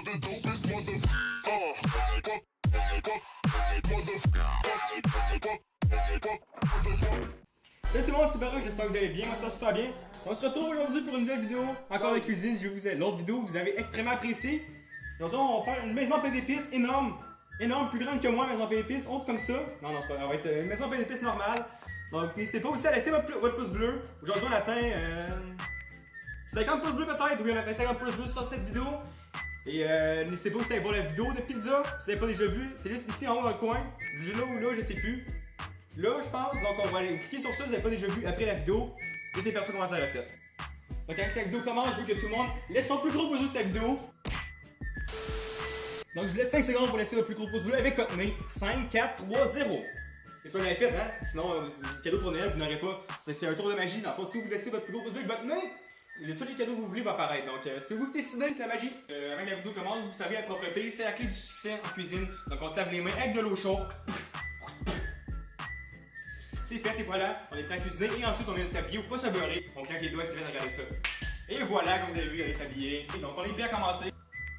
Salut tout le monde, c'est Baroque, j'espère que vous allez bien, moi ça va super bien. On se retrouve aujourd'hui pour une nouvelle vidéo, encore de cuisine. L'autre vidéo que vous avez extrêmement appréciée. Aujourd'hui on va faire une maison pleine d'épices énorme, plus grande que moi, maison pleine d'épices, honte comme ça. Non, c'est pas grave, on va être une maison pleine d'épices normale. Donc n'hésitez pas aussi à laisser votre pouce bleu. Aujourd'hui on atteint 50 pouces bleus peut-être, oui on atteint 50 pouces bleus sur cette vidéo. Et n'hésitez pas aussi à aller voir la vidéo de pizza, si vous n'avez pas déjà vu, c'est juste ici en haut dans le coin, là ou là, je sais plus. Là, je pense, donc on va aller cliquer sur ça si vous n'avez pas déjà vu après la vidéo, et c'est personne commence la recette. Donc quand la vidéo commence, je veux que tout le monde laisse son plus gros pouce bleu sur la vidéo. Donc je vous laisse 5 secondes pour laisser votre plus gros pouce bleu avec votre nez. 5, 4, 3, 0. J'espère que vous l'avez fait, hein? Sinon, cadeau pour Noël, vous n'aurez pas. C'est un tour de magie. Dans le fond, si vous laissez votre plus gros pouce bleu avec votre nez, tous les cadeaux que vous voulez vont apparaître. Donc c'est vous qui décidez, c'est la magie. Avant que la vidéo commence, vous savez, la propreté, c'est la clé du succès en cuisine. Donc on se lave les mains avec de l'eau chaude. C'est fait et voilà, on est prêt à cuisiner et ensuite on est habillé ou pas se beurrer. On claque les doigts, c'est fait de regarder ça. Et voilà, comme vous avez vu, on est habillé. Donc on est prêt à commencer.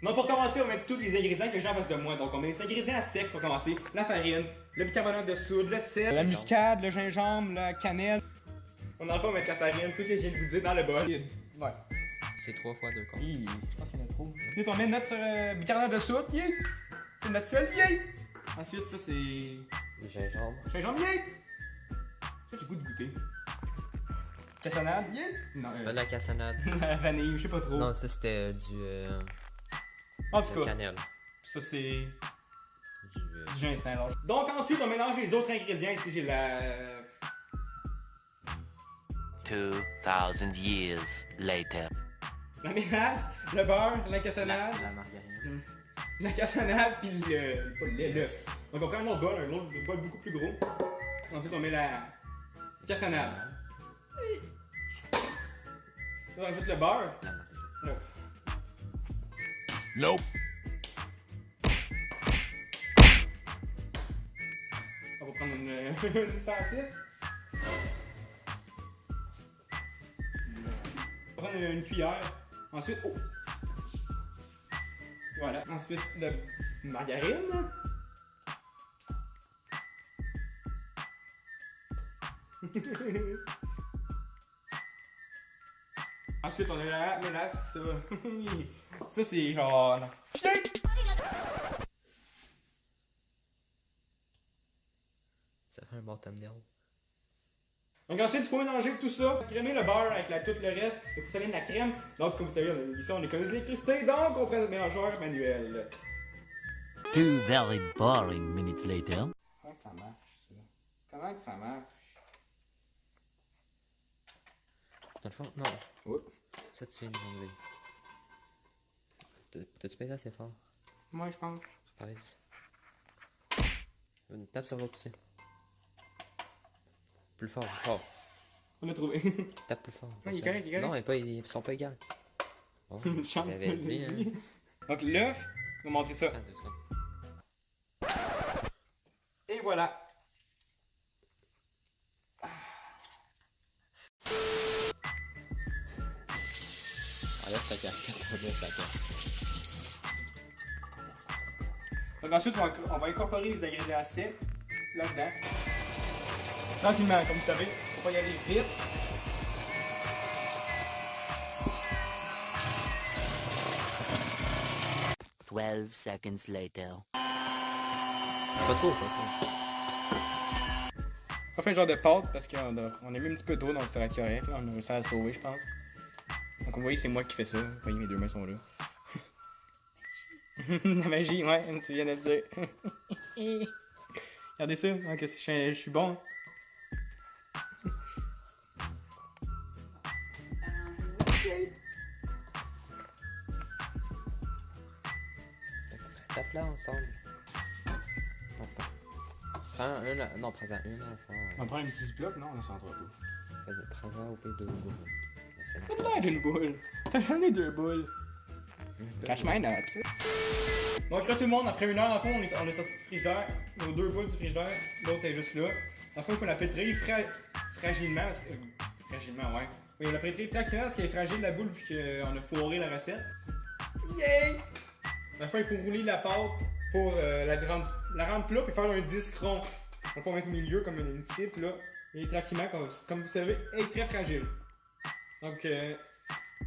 Donc pour commencer, on va mettre tous les ingrédients que j'ai en face de moi. Donc on met les ingrédients à sec pour commencer. La farine, le bicarbonate de soude, le sel, la muscade, le gingembre, la cannelle. On en va mettre la farine, tout ce que je viens de vous dire dans le bol. Ouais. C'est 3 fois 2 comptes. Je pense qu'il y en a trop. Ensuite on met notre bicarbonate de soude, c'est notre sel, Ensuite ça c'est... Le gingembre. Gingembre, ça, j'ai goût de goûter. Cassonade, Non, c'est pas de la cassonade. La vanille, je sais pas trop. Non, ça c'était du en tout cas, cannelle. Ça c'est Du du ginseng. Alors. Donc ensuite, on mélange les autres ingrédients. Ici, j'ai la... 2000 years later. La mélasse, le beurre, la cassonade. La margarine. La cassonade, puis l'œuf. Donc on prend un autre bol beaucoup plus gros. Ensuite, on met la cassonade. On rajoute le beurre. La margarine. Nope. On va prendre une ustensile. On va prendre une cuillère. Ensuite, voilà. Ensuite, la margarine. Ensuite, on a la mélasse. Ça, c'est genre... Ça fait un bon thumbnail. Donc ensuite, il faut mélanger tout ça, crémer le beurre avec tout le reste. Il faut saler de la crème. Donc, comme vous savez, ici, on économise l'électricité. Donc, on prend le mélangeur manuel. 2 very boring minutes later. Comment que ça marche, ça? Comment que ça marche? Dans le fond, non. Oups. Ça, tu viens de l'enlever. T'as-tu payé assez fort? Moi, je pense. Pareil. Une tape sur l'autre ici. Plus fort, plus fort. On l'a trouvé. Tape plus fort. Non, il est correct, il est correct. Non, ils sont pas égales. Bon, Une chance, tu j'avais me dit, l'as dit. hein. Donc l'œuf, on va montrer ça. Attends 2 secondes. Et voilà. Enlève ta casquette, enlève ta casquette. Donc ensuite, on va incorporer les ingrédients secs là-dedans. Tranquillement, comme vous savez, faut pas y aller vite. Twelve seconds later. Pas trop, pas trop. On fait un genre de pâte parce qu'on a mis un petit peu d'eau, donc ça va être correct. Là, on a réussi à la sauver, je pense. Donc, vous voyez, c'est moi qui fais ça. Vous voyez, mes 2 mains sont là. La magie, ouais, tu viens de le dire. Regardez ça, donc, je suis bon. Tape-la ensemble. Non, pas. Prends une, non, prends-en une à la fois. On prend un petit ziploc, non, on s'en pas. Prends-en au pays 2 boules. T'as l'air d'une boule. T'as jamais 2 boules. Crash my nuts. Donc là, tout le monde, après 1 heure, dans le fond, on est sorti du frigidaire. Nos 2 boules du frigidaire, l'autre est juste là. Dans le fond, il faut la pétrir fragilement. Fragilement, ouais. Il faut la pétrir tranquillement parce qu'elle est fragile, la boule, vu qu'on a foiré la recette. Yay! À la fin, il faut rouler la pâte pour la rendre plat puis faire un disque rond. Donc, on va mettre au milieu comme une cible là. Et tranquillement, comme vous savez, est très fragile. Donc,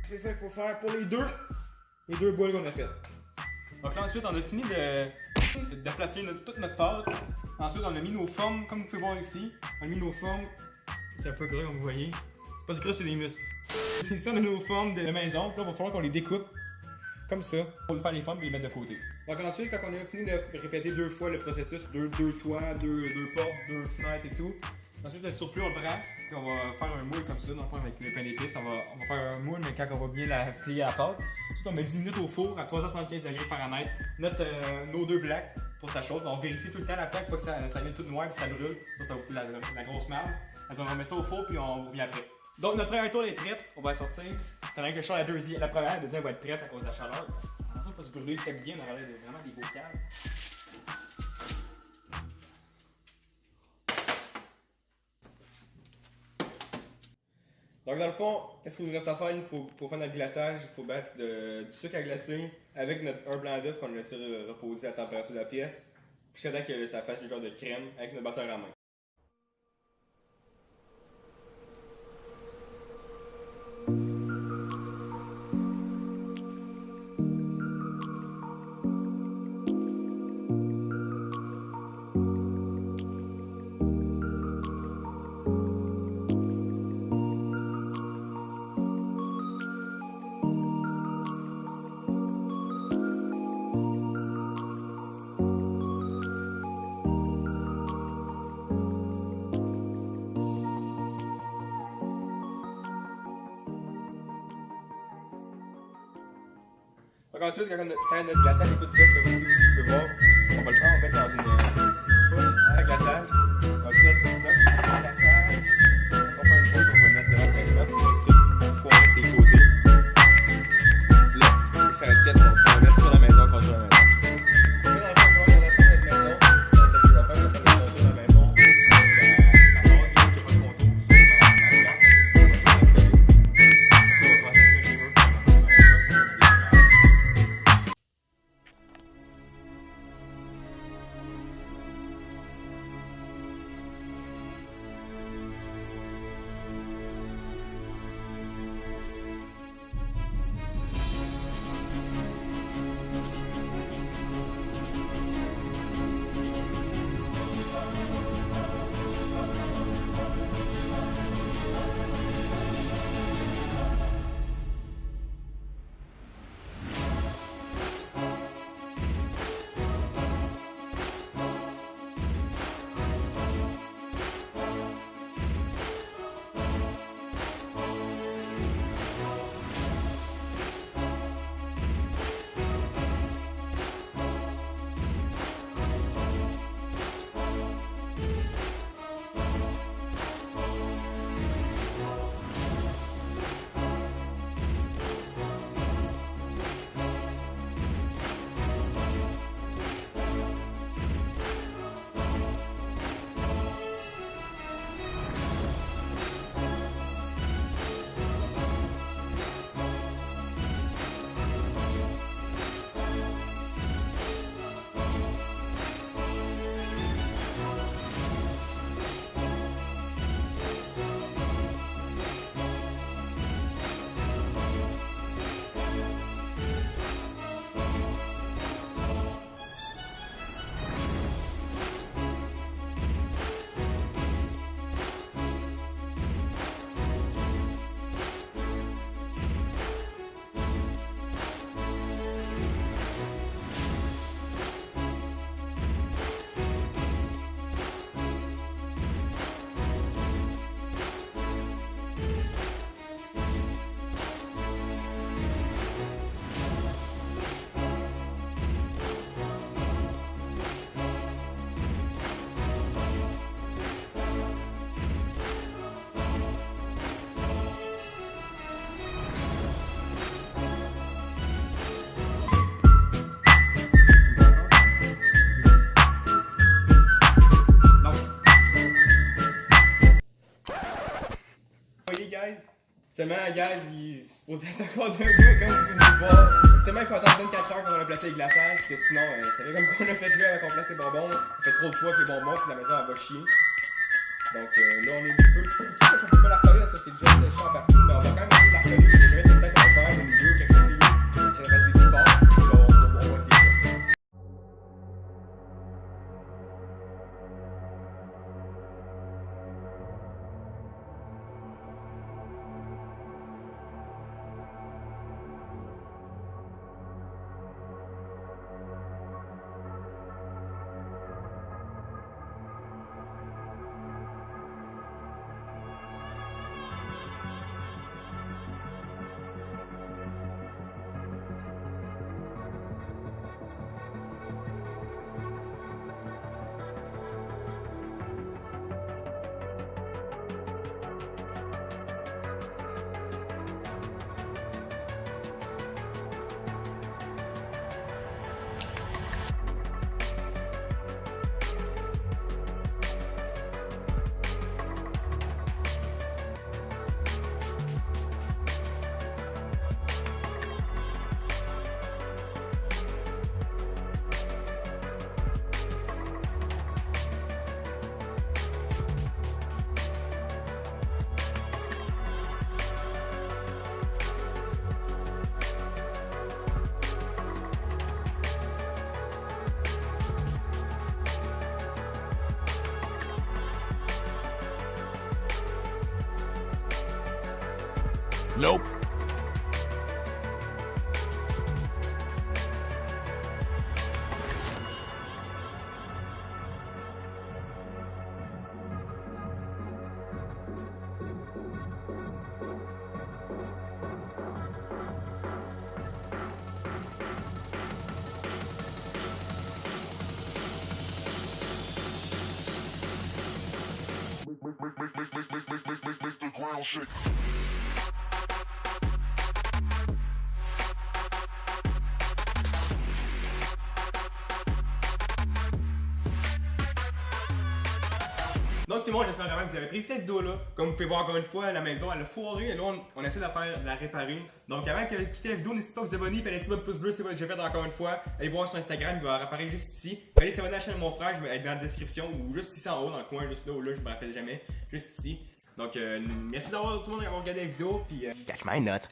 c'est ça qu'il faut faire pour les deux boules qu'on a faites. Donc là, ensuite, on a fini d'aplatir toute notre pâte. Ensuite, on a mis nos formes, comme vous pouvez voir ici. On a mis nos formes. C'est un peu gras, comme vous voyez. Pas du gras, c'est des muscles. Ici, on a nos formes de maison. Puis là, il va falloir qu'on les découpe comme ça pour faire les formes et les mettre de côté. Donc ensuite, quand on a fini de répéter 2 fois le processus, deux toits, deux portes, 2 fenêtres et tout, ensuite le surplus on le prend, puis on va faire un moule comme ça, dans le fond avec le pain d'épices, on va faire un moule, mais quand on va bien la plier à la pâte. Ensuite on met 10 minutes au four à 375 degrés Fahrenheit, nos 2 plaques pour sa chauffe. On vérifie tout le temps la plaque pour que ça vienne tout noir et ça brûle, ça va coûter la grosse merde. Alors on met ça au four puis on revient après. Donc notre première toile est prête, on va la sortir. Pendant que je sors la première, la deuxième va être prête à cause de la chaleur. Attention, pas se brûler très bien, on aura vraiment des beaux câbles. Donc dans le fond, qu'est-ce qu'il nous reste à faire? Pour faire notre glaçage, il faut battre du sucre à glacer avec un blanc d'œuf qu'on a laissé reposer à la température de la pièce. Puis jusqu'à temps que ça fasse une genre de crème avec notre batteur à main. Donc ensuite, quand notre glaçage est tout fait, comme ici vous pouvez voir, on va le prendre, on va mettre dans une poche à glaçage. On va mettre notre glaçage. On va faire une poche, on va le mettre devant le traitement pour tout foirer ses côtés. Là, ça reste tiède, on va le mettre sur la maison, construire la maison. Là, dans le fond, on va lancer notre maison. Qu'est-ce que je vais faire? Je vais faire le contour de la maison. La porte, je vais faire le contour sur la plaque. On va se mettre de côté. On va faire le river. Justement, guys, il se posait encore d'un gars comme vous venez de voir. Seulement, il faut attendre 24 heures quand on a placé les glaçages, parce que sinon, ça fait comme qu'on a fait jouer avec on place les bonbons. On fait trop de poids avec les bonbons, puis la maison elle va chier. Donc là, on est un peu foutu, parce qu'on peut pas la recoller, ça c'est déjà séché en partie, mais on va quand même essayer de la recoller. Je vais mettre une tête en fer, au milieu, quelque chose de qui fasse des supports. Puis on va essayer ça. Nope. Make the ground shake. Donc tout le monde, j'espère vraiment que vous avez pris cette vidéo-là. Comme vous pouvez voir encore une fois, la maison elle a foiré et là on essaie de la réparer. Donc avant de quitter la vidéo, n'hésitez pas à vous abonner et à laisser votre pouce bleu si vous l'avez déjà fait encore une fois. Allez voir sur Instagram, il va apparaître juste ici. Allez s'abonner à la chaîne de mon frère, je vais être dans la description ou juste ici en haut dans le coin, juste là ou là, je me rappelle jamais. Juste ici. Donc merci d'avoir tout le monde d'avoir regardé la vidéo puis catch my nut.